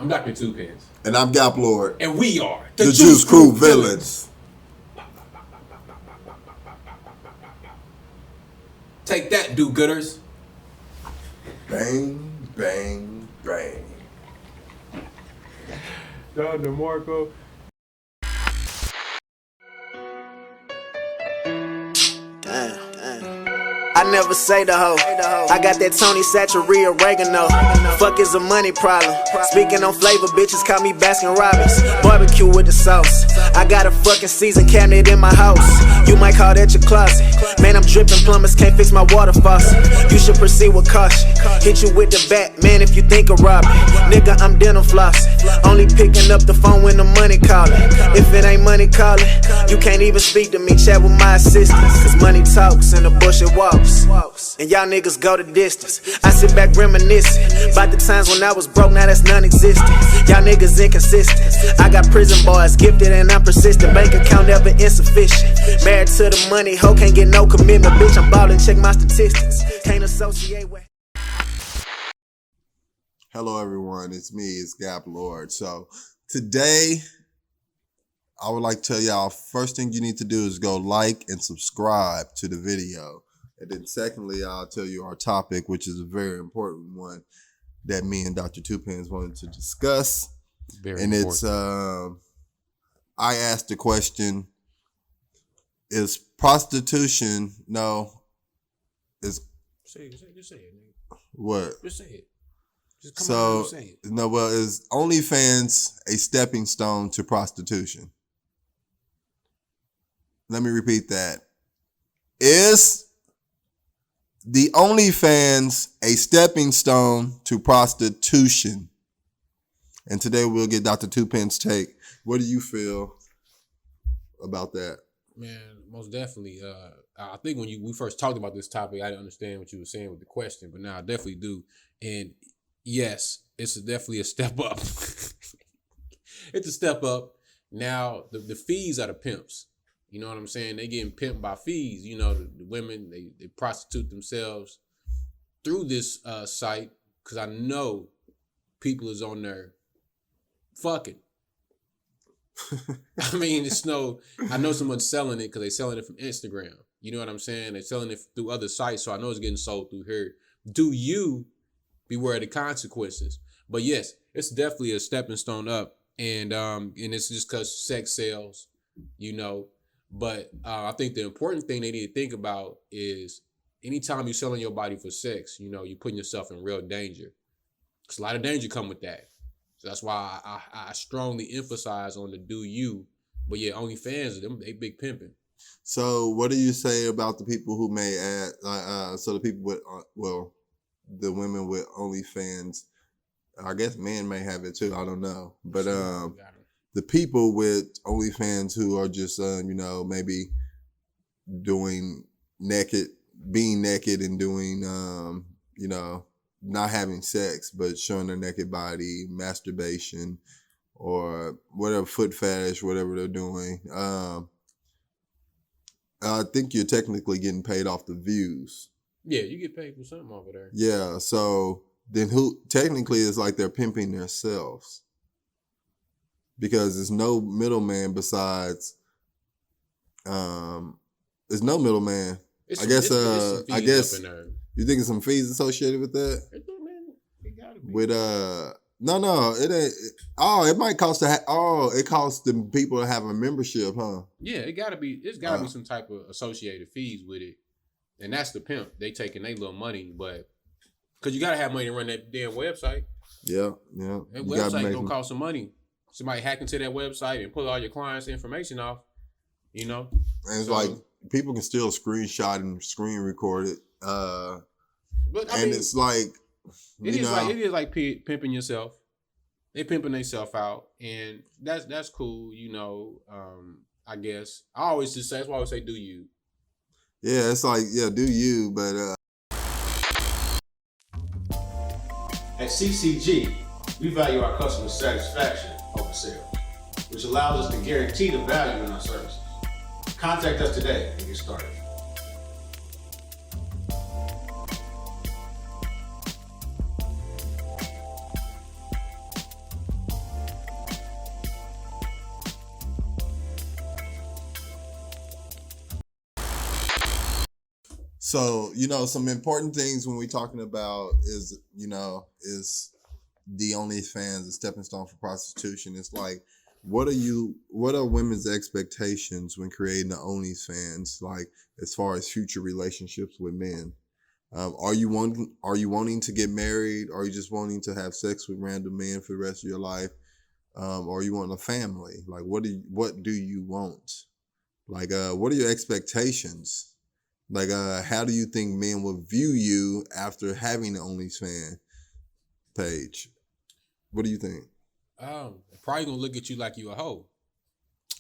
I'm Dr. Tuepenz. And I'm Gaplord. And we are the Juice Crew Villans. Take that, do-gooders. Bang, bang, bang. Don DeMarco. I never say the hoe. I got that Tony Satchery oregano. Fuck is a money problem. Speaking on flavor, bitches call me Baskin Robbins. Barbecue with the sauce. I got a fucking season cabinet in my house. You might call that your closet. Man, I'm dripping, plumbers can't fix my water faucet. You should proceed with caution. Hit you with the bat, man, if you think of robbing. Nigga, I'm dental flossing. Only picking up the phone when the money calling. If it ain't money calling, you can't even speak to me. Chat with my assistants. Cause money talks and the bullshit walks. And y'all niggas go the distance. I sit back reminiscing about the times when I was broke, now that's non-existent. Y'all niggas inconsistent. I got prison boys, gifted and I'm persistent. Bank account never insufficient. Married to the money, hoe can't get no commitment. Bitch, I'm ballin', check my statistics. Can't associate with. Hello everyone, it's me, it's Gaplord. So today, I would like to tell y'all, first thing you need to do is go like and subscribe to the video. And then secondly, I'll tell you our topic, which is a very important one that me and Dr. Tuepenz wanted to discuss. Very and important. It's, I asked the question, is prostitution, Just say it, nigga. What? Just say it. Just come on and say it. Is OnlyFans a stepping stone to prostitution? Let me repeat that. Is the OnlyFans a stepping stone to prostitution? And today we'll get Dr. Tuepenz's take. What do you feel about that? Man, most definitely. I think when we first talked about this topic, I didn't understand what you were saying with the question, but now I definitely do. And yes, it's definitely a step up. It's a step up. Now, the fees are the pimps. You know what I'm saying? They getting pimped by fees. You know, the women, they prostitute themselves through this site because I know people is on there fucking. I mean, I know someone's selling it because they're selling it from Instagram. You know what I'm saying? They're selling it through other sites, so I know it's getting sold through here. Do you beware of the consequences? But yes, it's definitely a stepping stone up, and it's just because sex sells, you know. But I think the important thing they need to think about is anytime you're selling your body for sex, you know, you're putting yourself in real danger. Because a lot of danger come with that. So that's why I strongly emphasize on the do you. But yeah, OnlyFans, they big pimping. So what do you say about the people who may add, so the people with, the women with OnlyFans, I guess men may have it too, I don't know. But the people with OnlyFans who are just, maybe being naked and doing, not having sex, but showing their naked body, masturbation, or whatever, foot fetish, whatever they're doing. I think you're technically getting paid off the views. Yeah, you get paid for something over there. Yeah, so then who technically is like they're pimping themselves. Because there's no middleman besides, there's no middleman. I guess you think there's some fees associated with that? It gotta be. With no, it ain't. It might cost it costs the people to have a membership, huh? Yeah, it's gotta be some type of associated fees with it, and that's the pimp. They taking their little money, but because you gotta have money to run that damn website. Yeah. That website gonna cost some money. Somebody hack into that website and pull all your clients' information off, you know? And it's like, people can still screenshot and screen record it. It's like, it is like pimping yourself. They pimping themselves out, and that's cool, you know. I guess I always just say, that's why I always say, do you? Yeah, it's like, do you, but At CCG, we value our customer satisfaction over sales, which allows us to guarantee the value in our services. Contact us today and get started. So, some important things when we're talking about is the OnlyFans, the stepping stone for prostitution. It's like, what are women's expectations when creating the OnlyFans, like as far as future relationships with men? Are you wanting to get married? Are you just wanting to have sex with random men for the rest of your life? Or you want a family? Like, what do you want? Like, what are your expectations? Like, how do you think men will view you after having the OnlyFans page? What do you think? Probably gonna look at you like you a hoe.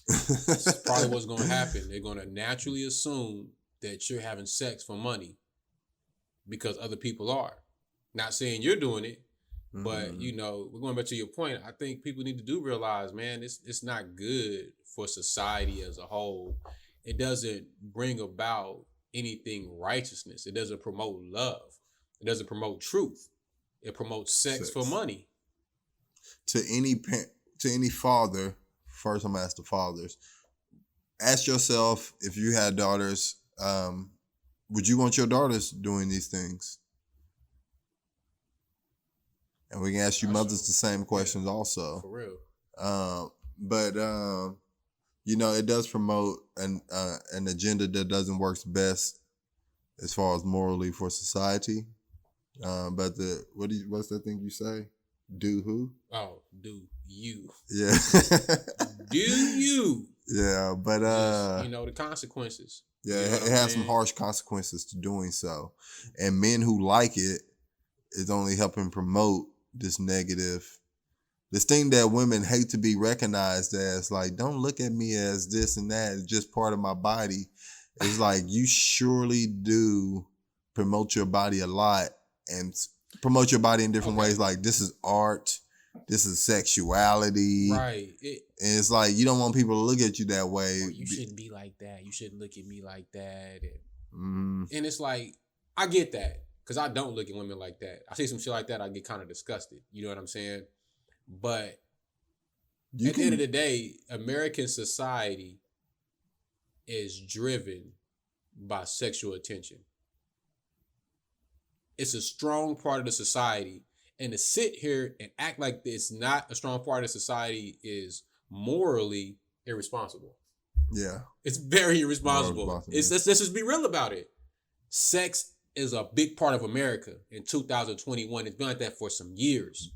That's probably what's gonna happen. They're gonna naturally assume that you're having sex for money because other people are. Not saying you're doing it, but we're going back to your point. I think people need to realize, man, it's not good for society as a whole. It doesn't bring about anything righteousness. It doesn't promote love. It doesn't promote truth. It promotes sex for money. To any father, first I'm gonna ask the fathers. Ask yourself, if you had daughters, would you want your daughters doing these things? And we can ask you mothers the same questions also. For real. But it does promote an agenda that doesn't work best as far as morally for society. But what's that thing you say? Do who? Oh, do you? Yeah. Do you? Yeah, but the consequences. Yeah, it has some harsh consequences to doing so, and men who like it is only helping promote this thing that women hate to be recognized as. Like, don't look at me as this and that. It's just part of my body. It's like, you surely do promote your body a lot and promote your body in different ways. Like, this is art. This is sexuality. Right. And it's like, you don't want people to look at you that way. You shouldn't be like that. You shouldn't look at me like that. And it's like, I get that. Because I don't look at women like that. I see some shit like that, I get kind of disgusted. You know what I'm saying? But at the end of the day, American society is driven by sexual attention. It's a strong part of the society. And to sit here and act like it's not a strong part of society is morally irresponsible. Yeah. It's very irresponsible. Let's just be real about it. Sex is a big part of America in 2021. It's been like that for some years.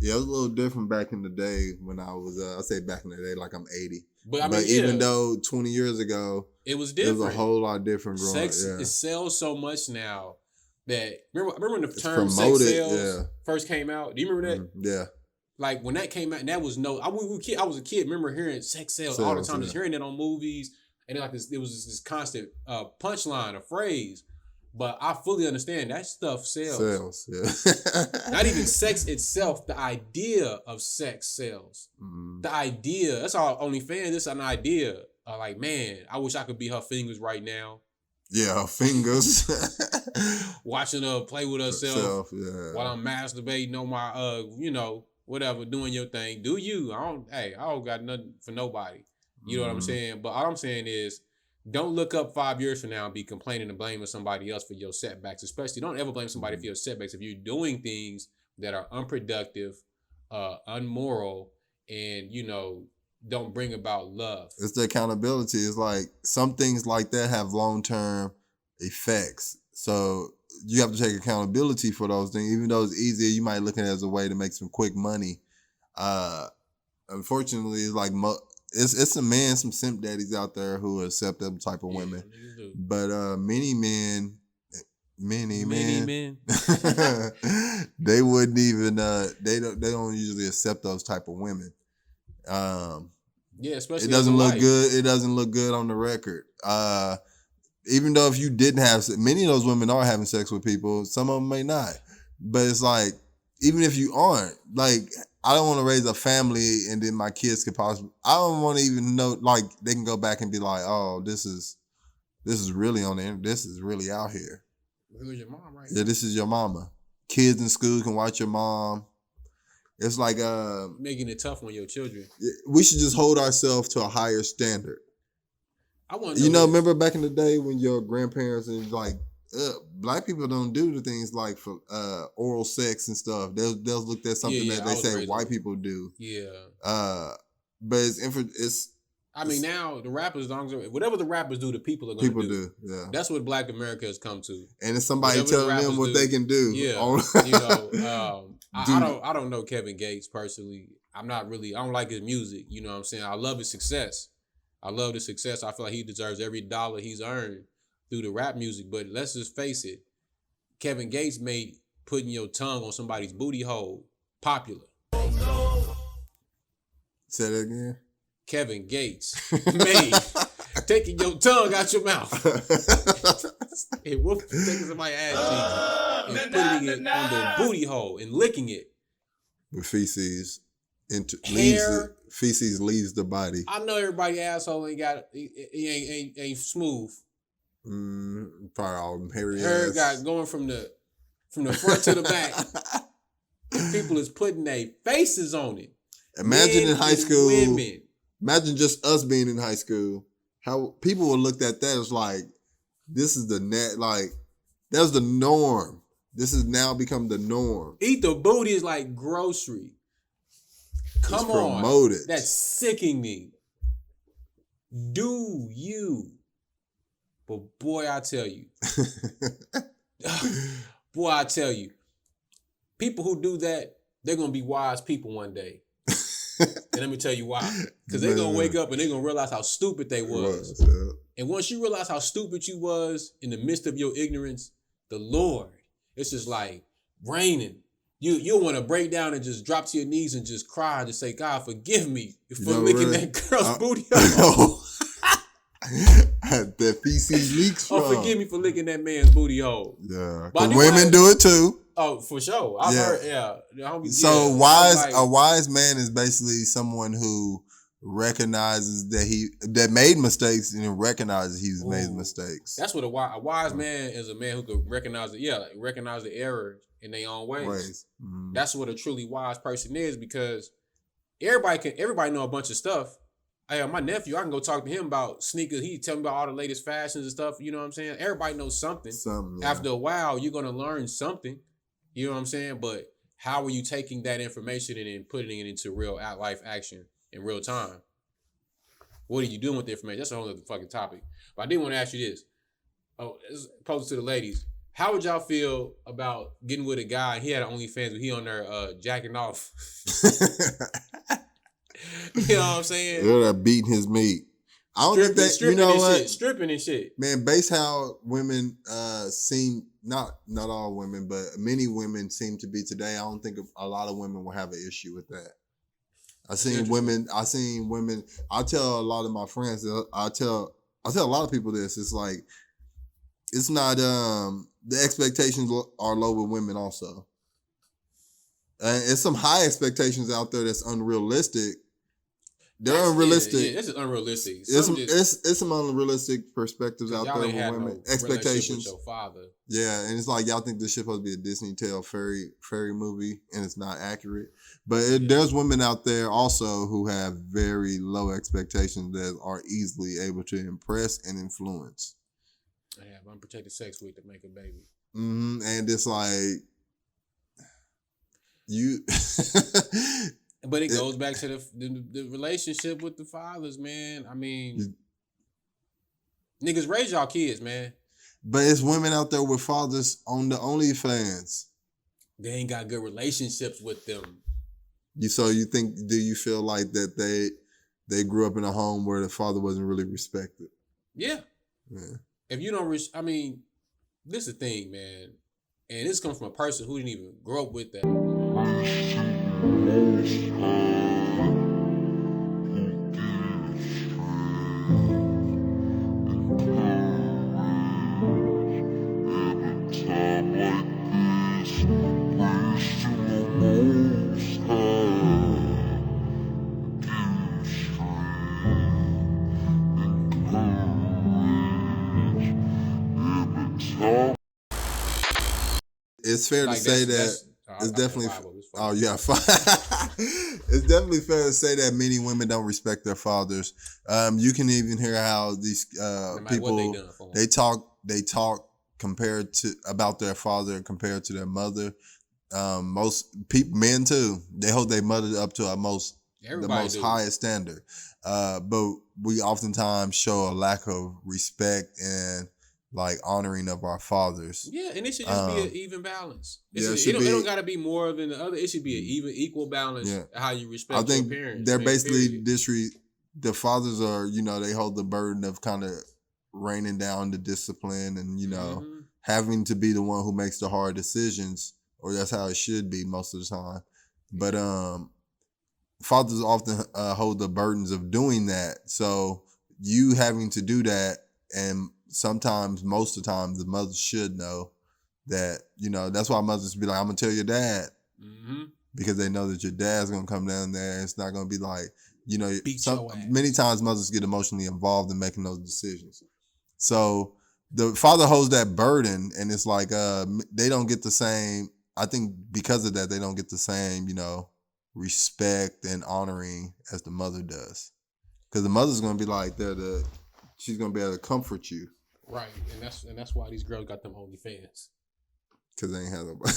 Yeah, it was a little different back in the day when I was, I say back in the day like I'm 80. But even though 20 years ago, it was different. It was a whole lot different growing up. Sex, it sells so much now that, remember when the term sex sales first came out? Do you remember that? Yeah. Like when that came out, and that was I was a kid, remember hearing sex sales all the time, just hearing it on movies. And then it was this constant punchline, a phrase. But I fully understand that stuff sells. Not even sex itself, the idea of sex sells. The idea, that's all OnlyFans, it's an idea. Like, man, I wish I could be her fingers right now. Yeah, her fingers. Watching her play with herself while I'm masturbating on my, whatever, doing your thing. Do you? I don't got nothing for nobody. You know what I'm saying? But all I'm saying is, don't look up 5 years from now and be complaining and blaming somebody else for your setbacks. Especially, don't ever blame somebody for your setbacks if you're doing things that are unproductive, unmoral, and, don't bring about love. It's the accountability. It's like some things like that have long-term effects. So you have to take accountability for those things. Even though it's easier, you might look at it as a way to make some quick money. Unfortunately, it's like it's some simp daddies out there who accept them type of women. But many men, they wouldn't even they don't usually accept those type of women. Especially it doesn't look good. It doesn't look good on the record. Even though if you didn't have, many of those women are having sex with people. Some of them may not. But it's like, even if you aren't, like, I don't want to raise a family and then my kids could possibly, I don't want to even know, like, they can go back and be like, oh, this is really on the internet. This is really out here. Who's your mom right now? This is your mama. Kids in school can watch your mom. It's like making it tough on your children. We should just hold ourselves to a higher standard. I want to remember back in the day when your grandparents and like black people don't do the things like for oral sex and stuff. They'll look at something that they say white people do. Yeah. But it's. I mean, now the rappers, whatever the rappers do, the people are going to do. Yeah. That's what Black America has come to. And it's somebody telling them what they can do. Yeah. I don't know Kevin Gates personally. I don't like his music. You know what I'm saying? I love his success. I feel like he deserves every dollar he's earned through the rap music. But let's just face it. Kevin Gates made putting your tongue on somebody's booty hole popular. Say that again. Kevin Gates made taking your tongue out your mouth and taking somebody's ass cheeks and putting it on their booty hole and licking it. With feces. Feces leaves the body. I know everybody asshole ain't smooth. Probably all them hairy Hair got going from the front to the back. And people is putting their faces on it. Imagine in high school. Women. Imagine just us being in high school. How people would look at that as like, this is the net, like, that's the norm. This has now become the norm. Eat the booty is like grocery. Come it's on. Promoted. That's sicking me. Do you? But boy, I tell you. People who do that, they're going to be wise people one day. And let me tell you why. Because they're going to wake up and they're going to realize how stupid they was. Yeah. And once you realize how stupid you was in the midst of your ignorance, the Lord, it's just like raining. You'll want to break down and just drop to your knees and just cry and just say, God, forgive me for licking that girl's booty hole. That feces leaks from. Oh, forgive me for licking that man's booty hole. Yeah. But women do it too. Oh, for sure. I've heard, yeah. So a wise man is basically someone who recognizes that made mistakes and recognizes he's made mistakes. That's what a wise man is, a man who could recognize the error in their own ways. Mm-hmm. That's what a truly wise person is, because everybody know a bunch of stuff. Hey, my nephew, I can go talk to him about sneakers. He tell me about all the latest fashions and stuff. You know what I'm saying? Everybody knows something. Yeah. After a while, you're gonna learn something. You know what I'm saying? But how are you taking that information and then putting it into real life action in real time? What are you doing with the information? That's a whole other fucking topic. But I did want to ask you this. Oh, posed to the ladies. How would y'all feel about getting with a guy? He had an OnlyFans, but he on there jacking off. You know what I'm saying? They're beating his meat. I don't think that, you know what? Stripping and shit. Man, based how women seem, not all women, but many women seem to be today, I don't think a lot of women will have an issue with that. I seen women, I tell a lot of my friends, I tell a lot of people this, it's like, it's not, the expectations are low with women also. It's some high expectations out there that's unrealistic. They're unrealistic. Yeah, this is unrealistic. It's some unrealistic perspectives out there with women. Expectations. With your father. Yeah, and it's like y'all think this shit supposed to be a Disney tale fairy movie, and it's not accurate. But there's women out there also who have very low expectations that are easily able to impress and influence. I have unprotected sex with to make a baby. Mm-hmm. And it's like you. But it goes back to the relationship with the fathers, man. I mean, niggas raise y'all kids, man. But it's women out there with fathers on the OnlyFans. They ain't got good relationships with them. Do you feel like that they grew up in a home where the father wasn't really respected? Yeah. If you don't, I mean, this is the thing, man. And this comes from a person who didn't even grow up with that. It's fair to say that it's definitely. Oh yeah, it's definitely fair to say that many women don't respect their fathers. You can even hear how these people they talk about their father compared to their mother. Most people, men too, they hold their mother up to the most highest standard. But we oftentimes show a lack of respect and like honoring of our fathers. Yeah, and it should just be an even balance. It don't gotta be more than the other. It should be an even equal balance. Yeah. How you respect your parents. They're basically the fathers are, they hold the burden of kind of reining down the discipline and, having to be the one who makes the hard decisions, or that's how it should be most of the time. But fathers often hold the burdens of doing that. So you having to do that, and sometimes, most of the time, the mothers should know that, that's why mothers be like, I'm going to tell your dad. Mm-hmm. Because they know that your dad's going to come down there and it's not going to be like, many times mothers get emotionally involved in making those decisions. So the father holds that burden, and it's like they don't get the same, I think because of that, they don't get the same, respect and honoring as the mother does. Because the mother's going to be like, she's going to be able to comfort you. Right, and that's why these girls got them OnlyFans. Because they ain't have nobody.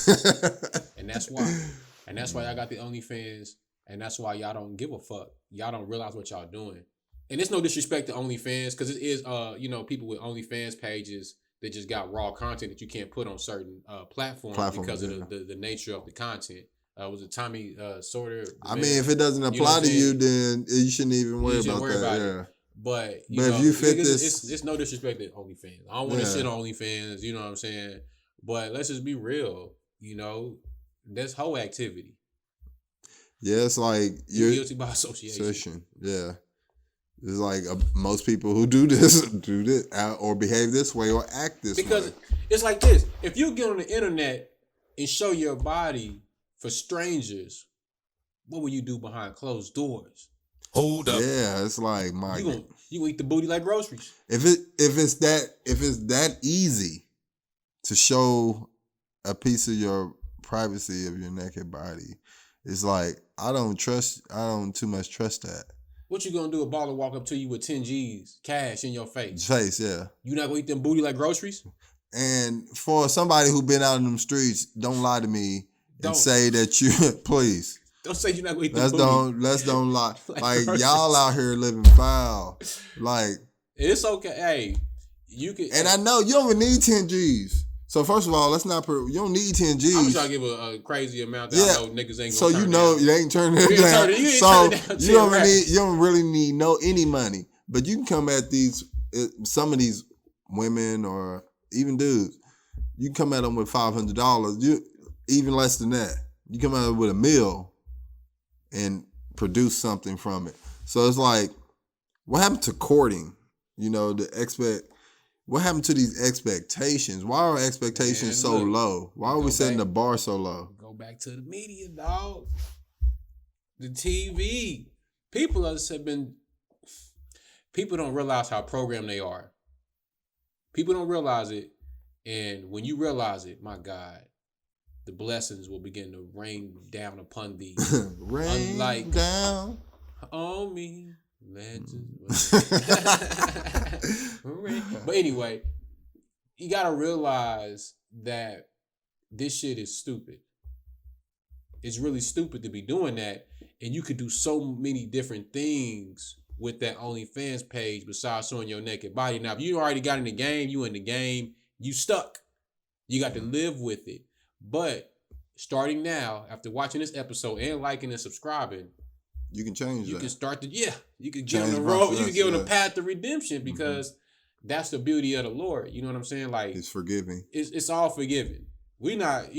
And that's why y'all got the OnlyFans, and that's why y'all don't give a fuck. Y'all don't realize what y'all doing. And it's no disrespect to OnlyFans, because it is, people with OnlyFans pages that just got raw content that you can't put on certain platforms because of the nature of the content. Was it Tommy Sorter? I mean, if it doesn't apply to you, then you shouldn't even worry about that. Yeah. But if you fit this, it's no disrespect to OnlyFans. I don't want to shit on OnlyFans. You know what I'm saying? But let's just be real. That's whole activity. Yeah, it's like you're guilty by association. Yeah, it's like most people who do this or behave this way or act this way. Because it's like this: if you get on the internet and show your body for strangers, what will you do behind closed doors? Hold up. Yeah, it's like you gonna eat the booty like groceries. If it's that easy to show a piece of your privacy of your naked body, it's like I don't too much trust that. What you gonna do? A baller walk up to you with 10 G's cash in your face? Yeah. You not gonna eat them booty like groceries? And for somebody who been out in them streets, don't lie to me and say that you please. Don't say you're not gonna eat the booty. Let's don't lie. like y'all out here living foul. Like it's okay. Hey, you can. And I know you don't even need 10 G's. So first of all, let's not. You don't need 10 G's. I'm trying to give a crazy amount that I know niggas ain't. So gonna turn down. You ain't turning it down. You don't really need any money. But you can come at some of these women or even dudes. You can come at them with $500. You even less than that. You come at them with $1 million. And produce something from it. So it's like, what happened to courting? What happened to these expectations? Why are expectations so low? Why are we setting the bar so low? Go back to the media, dog. The TV. People don't realize how programmed they are. People don't realize it. And when you realize it, my God, the blessings will begin to rain down upon thee. Rain down on me. But anyway, you gotta realize that this shit is stupid. It's really stupid to be doing that. And you could do so many different things with that OnlyFans page besides showing your naked body. Now, if you already got in the game, you stuck. You got to live with it. But starting now, after watching this episode and liking and subscribing, you can change you that. can start you can get on the road, you can get on the path to redemption because that's the beauty of the Lord. You know what I'm saying? Like it's forgiving. It's all forgiving. We're not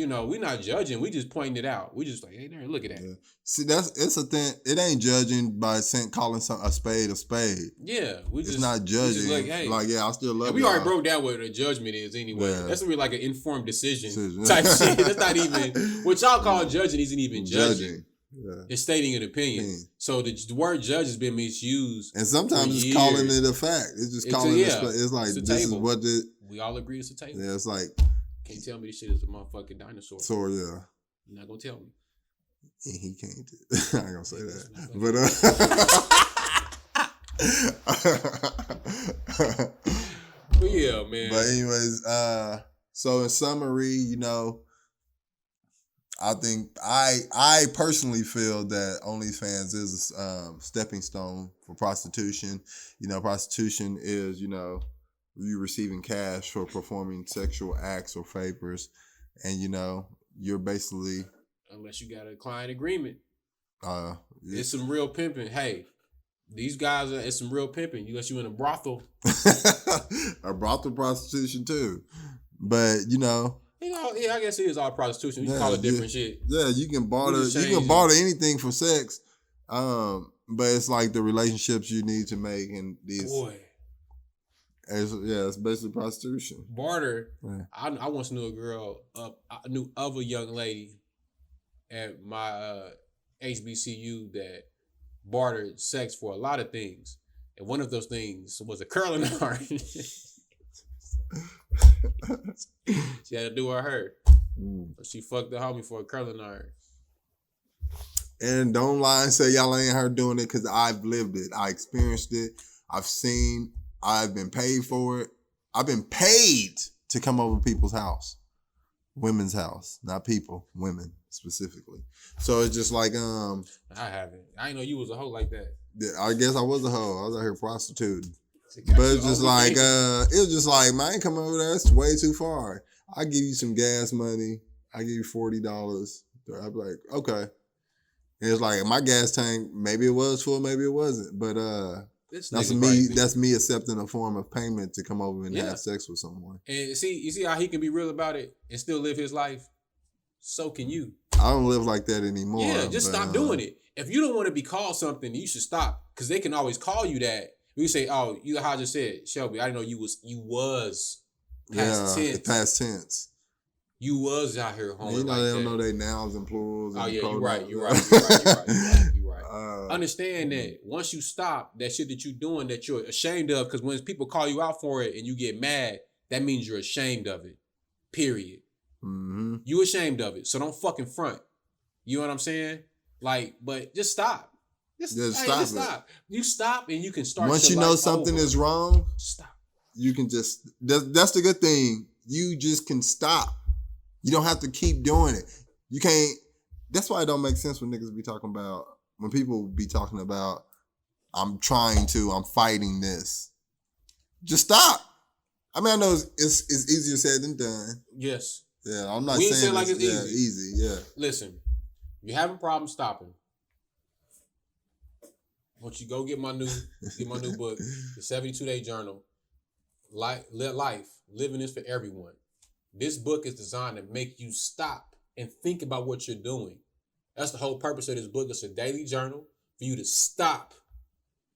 judging. We just pointing it out. We just like, hey, there, look at that. Yeah. See, it's a thing. It ain't judging by calling a spade a spade. Yeah, it's not judging. Like, hey, I still love you. We already broke down what a judgment is anyway. Yeah. That's really like an informed decision type shit. That's not even what y'all call judging. Isn't even judging. Yeah. It's stating an opinion. So the word judge has been misused, and sometimes it's calling it a fact. It's just calling it. It's like this is what we all agree it's a table. Yeah, it's like. Can't tell me this shit is a motherfucking dinosaur. So yeah. You're not gonna tell me. Yeah, he can't. I ain't gonna say that. But yeah, man. But anyways, So in summary, you know, I think I personally feel that OnlyFans is a stepping stone for prostitution. You know, prostitution is, you know, you receiving cash for performing sexual acts or favors, and you know, you're basically, unless you got a client agreement. Yeah. It's some real pimping. Hey, these guys it's some real pimping. Unless you in a brothel. A brothel prostitution too. But you know, yeah, I guess it is all prostitution. You can call it different shit. Yeah, you can barter anything for sex. But it's like the relationships you need to make in these. Boy. It's basically prostitution. Barter. Yeah. I once knew a girl, I knew of a young lady at my HBCU that bartered sex for a lot of things. And one of those things was a curling iron. She had to do her. She fucked the homie for a curling iron. And don't lie and say y'all ain't her doing it, because I've lived it. I experienced it. I've been paid for it. I've been paid to come over people's house. Women's house. Not people. Women specifically. So it's just like I haven't. I didn't know you was a hoe like that. I guess I was a hoe. I was out here prostituting. But it's just like it was just like, man, I ain't coming over there. It's way too far. I give you some gas money. I give you $40. I'd be like, okay. And it's like my gas tank, maybe it was full, maybe it wasn't. But that's me accepting a form of payment to come over and have sex with someone. And you see how he can be real about it and still live his life? So can you. I don't live like that anymore. Yeah, just stop doing it. If you don't want to be called something, you should stop. Because they can always call you that. We say, oh, you how I just said, Shelby, I didn't know you was past tense. Past tense. You was out here home. You know, they don't know they nouns and plurals. Oh, yeah, you're right. Understand that once you stop that shit that you're doing that you're ashamed of, because when people call you out for it and you get mad, that means you're ashamed of it. Period. Mm-hmm. You ashamed of it. So don't fucking front. You know what I'm saying? Like, but just stop. Just stop. You stop and you can start. Once you know something is wrong, stop. You can just, that's the good thing. You just can stop. You don't have to keep doing it. You can't, that's why it don't make sense when niggas be talking about, when people be talking about, I'm fighting this. Just stop. I mean, I know it's easier said than done. Yes. Yeah, I'm not saying like it's easy. Yeah, easy, yeah. Listen, you having problems stopping. Once you go get my new book, the 72-Day Journal, Living is for Everyone. This book is designed to make you stop and think about what you're doing. That's the whole purpose of this book. It's a daily journal for you to stop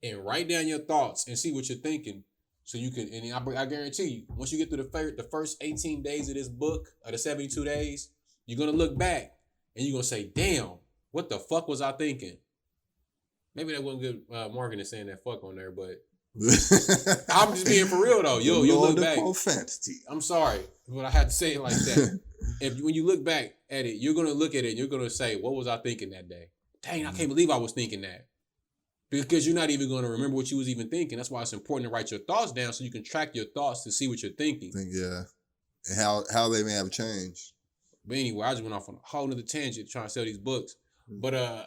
and write down your thoughts and see what you're thinking. So you can, and I guarantee you, once you get through the first 18 days of this book, or the 72 days, you're going to look back and you're going to say, damn, what the fuck was I thinking? Maybe that wasn't good marketing saying that fuck on there, but I'm just being for real though. You'll look back. I'm sorry, but I had to say it like that. When you look back at it, you're going to look at it and you're going to say, what was I thinking that day? Dang, I can't believe I was thinking that. Because you're not even going to remember what you was even thinking. That's why it's important to write your thoughts down so you can track your thoughts to see what you're thinking. Yeah. And how they may have changed. But anyway, I just went off on a whole nother tangent trying to sell these books. But yeah,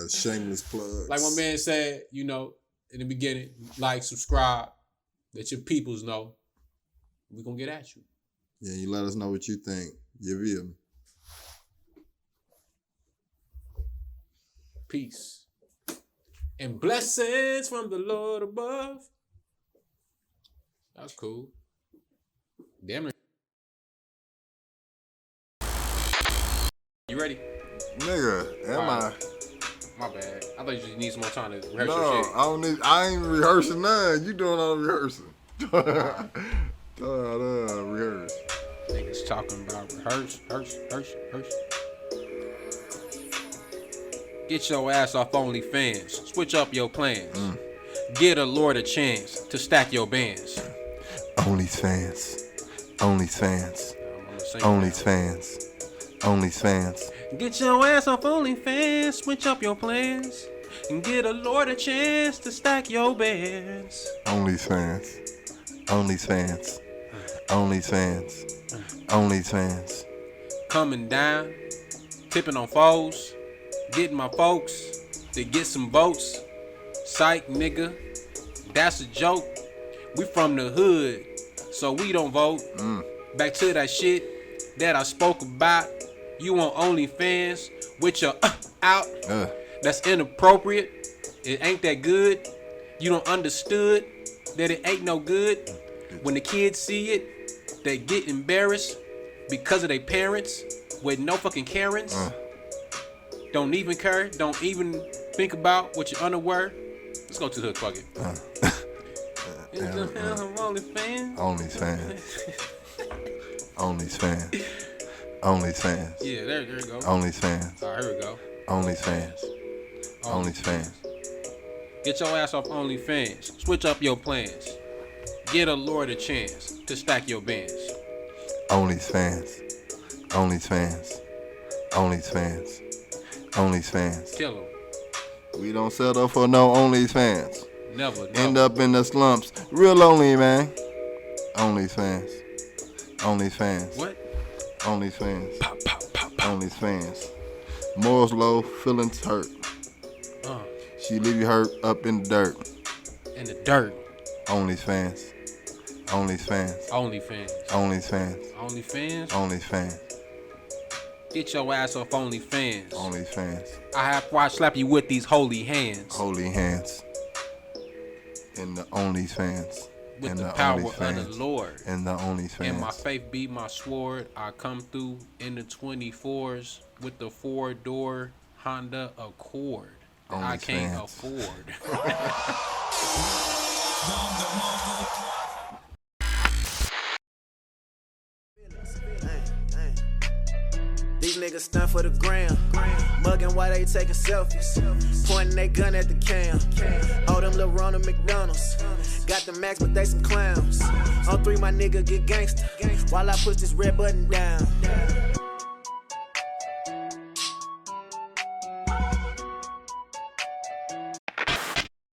shameless plugs. Like my man said, in the beginning, like, subscribe, let your peoples know. We're going to get at you. Yeah, you let us know what you think. You feel me? Peace. And blessings from the Lord above. That's cool. Damn it. You ready? Nigga, am I? My bad. I thought you just need some more time to rehearse your shit. I ain't rehearsing none. You doing all the rehearsing. Rehearse. Niggas talking about rehearse. Get your ass off OnlyFans. Switch up your plans. Get a Lord a chance to stack your bands. OnlyFans. Get your ass off OnlyFans. Switch up your plans. And get a Lord a chance to stack your bands. OnlyFans. OnlyFans. OnlyFans. Coming down, tipping on foes, getting my folks to get some votes. Psych, nigga, that's a joke. We from the hood, so we don't vote. Back to that shit that I spoke about. You on OnlyFans with your out. That's inappropriate. It ain't that good. You don't understood that it ain't no good. When the kids see it, they get embarrassed because of their parents with no fucking Karens. Don't even care. Don't even think about what your underwear. Let's go to the hood. Fuck it. OnlyFans. OnlyFans. OnlyFans. OnlyFans. Yeah, there you go. OnlyFans. All right, here we go. OnlyFans. OnlyFans. Get your ass off OnlyFans. Switch up your plans. Get a Lord a chance to stack your bands. OnlyFans. OnlyFans. OnlyFans. OnlyFans. Kill them. We don't settle for no OnlyFans. Never. End up in the slumps. Real lonely, man. OnlyFans. OnlyFans. What? OnlyFans. Pop, pop, pop, pop. OnlyFans. Morals low, feelings hurt. She leave you hurt up in the dirt. In the dirt. OnlyFans. OnlyFans. OnlyFans. OnlyFans. OnlyFans. OnlyFans. Get your ass off OnlyFans. OnlyFans. I have to slap you with these holy hands. Holy hands. In the OnlyFans. With in the the power OnlyFans. of the Lord. In the OnlyFans. And my faith be my sword. I come through in the 24s with the 4-door Honda Accord that I can't afford. These niggas stunt for the gram. Mugging while they taking selfies. Pointing they gun at the cam. All them little Ronald McDonald's. Got the max, but they some clowns. On 3, my nigga get gangster. While I push this red button down.